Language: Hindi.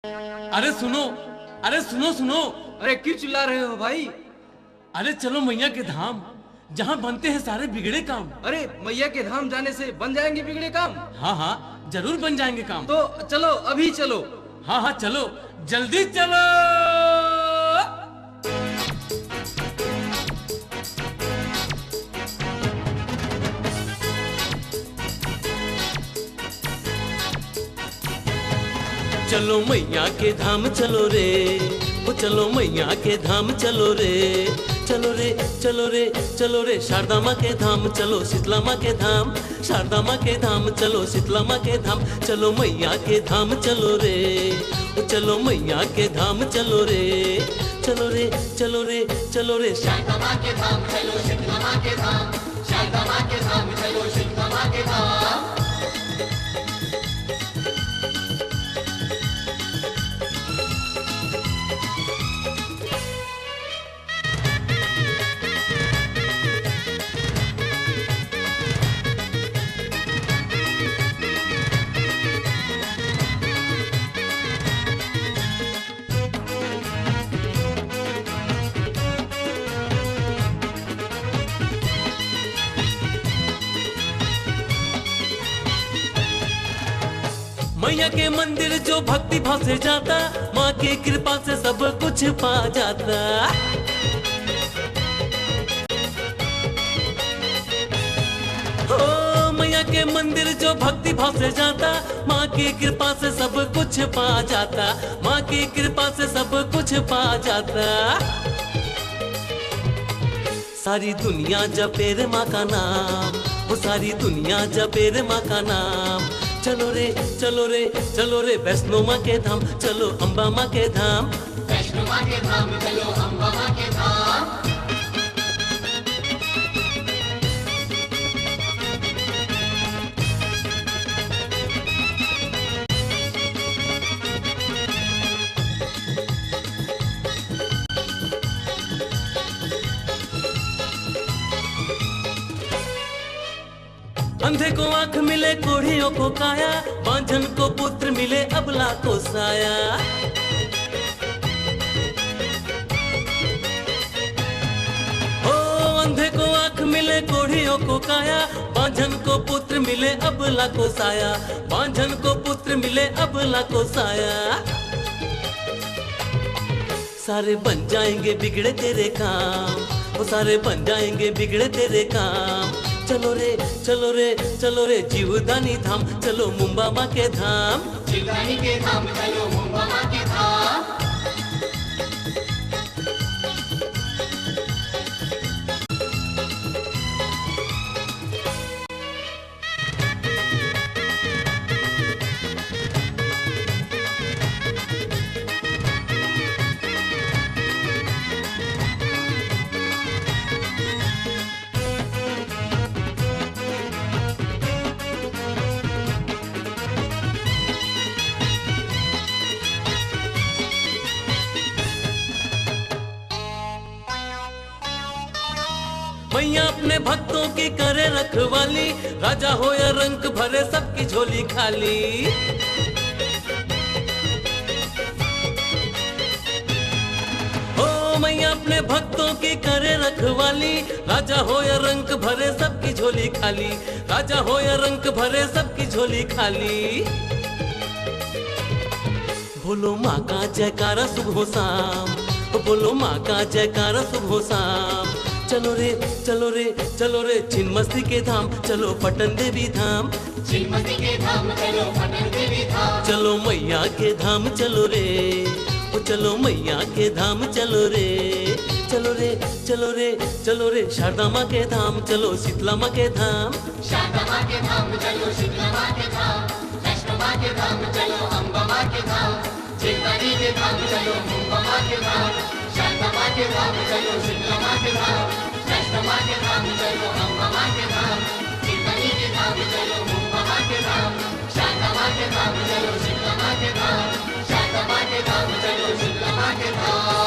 अरे सुनो, अरे सुनो सुनो। अरे क्यों चिल्ला रहे हो भाई? अरे चलो मैया के धाम, जहाँ बनते हैं सारे बिगड़े काम। अरे मैया के धाम जाने से बन जाएंगे बिगड़े काम? हाँ हाँ जरूर बन जाएंगे काम। तो चलो अभी चलो। हाँ हाँ चलो, जल्दी चलो। चलो मैया के धाम चलो रे, ओ चलो मैया के धाम चलो रे, चलो रे चलो रे चलो रे। शारदा माँ के धाम चलो, शीतला माँ के धाम, शारदा माँ के धाम चलो, शीतला माँ के धाम। चलो मैया के धाम चलो रे, ओ चलो मैया के धाम चलो रे, चलो रे चलो रे चलो रे। शारदा माँ के धाम चलो, शीतला माँ के धाम, शारदा माँ के धाम चलो, शीतला माँ के धाम। मैया के मंदिर जो भक्ति भाव से जाता, माँ की कृपा से सब कुछ पा जाता। ओ मैया के मंदिर जो भक्ति भाव से जाता, माँ की कृपा से सब कुछ पा जाता, माँ की कृपा से सब कुछ पा जाता। सारी दुनिया जपे रे माँ का नाम, वो सारी दुनिया जपे रे माँ का नाम। चलो रे चलो रे चलो रे वैष्णो माँ के धाम, चलो अम्बा माँ के धाम, वैष्णो माँ के धाम चलो, अम्बा माँ के धाम। अंधे को आंख मिले, कोढ़ियों को काया, बांझन को पुत्र मिले, अबला को साया। ओ अंधे को आंख मिले, कोढ़ियों को काया, बांझन को पुत्र मिले, अबला को साया, बांझन को पुत्र मिले, अबला को साया। सारे बन जाएंगे बिगड़े तेरे काम, वो सारे बन जाएंगे बिगड़े तेरे काम। चलो रे चलो रे चलो रे जीवदानी धाम, चलो मुंबा माँ के धाम, जीवदानी के धाम चलो, मुंबा माँ के धाम। मैया अपने भक्तों की करे रखवाली, राजा हो या रंक भरे सबकी झोली खाली। ओ मैया अपने भक्तों की करे रखवाली, राजा हो या रंक भरे सबकी झोली खाली, राजा हो या रंक भरे सबकी झोली खाली। बोलो माँ का जयकारा सुबह शाम, बोलो माँ का जयकारा सुबह शाम। चलो रे चलो रे चलो रे छिन्नमस्ती के धाम, चलो पटन देवी धाम, छिन्नमस्ती के धाम चलो, पटन देवी धाम। चलो मैया के धाम चलो रे, ओ चलो मैया के धाम चलो रे, चलो रे चलो रे चलो रे शारदा माँ के धाम, चलो शीतला माँ के धाम, शारदा माँ के धाम चलो, शीतला माँ के धाम, वैष्णो माँ के धाम चलो, अम्बा माँ के धाम, जीवदानी के धाम चलो, मुंबा माँ के धाम, शारदा माँ के धाम चलो, शीतला माँ के धाम, वैष्णो माँ के धाम चलो, अम्बा माँ के धाम, जीवदानी के धाम चलो, मुंबा माँ के धाम, शारदा माँ के धाम चलो, शीतला माँ के धाम, शारदा माँ के धाम चलो, शीतला माँ के धाम।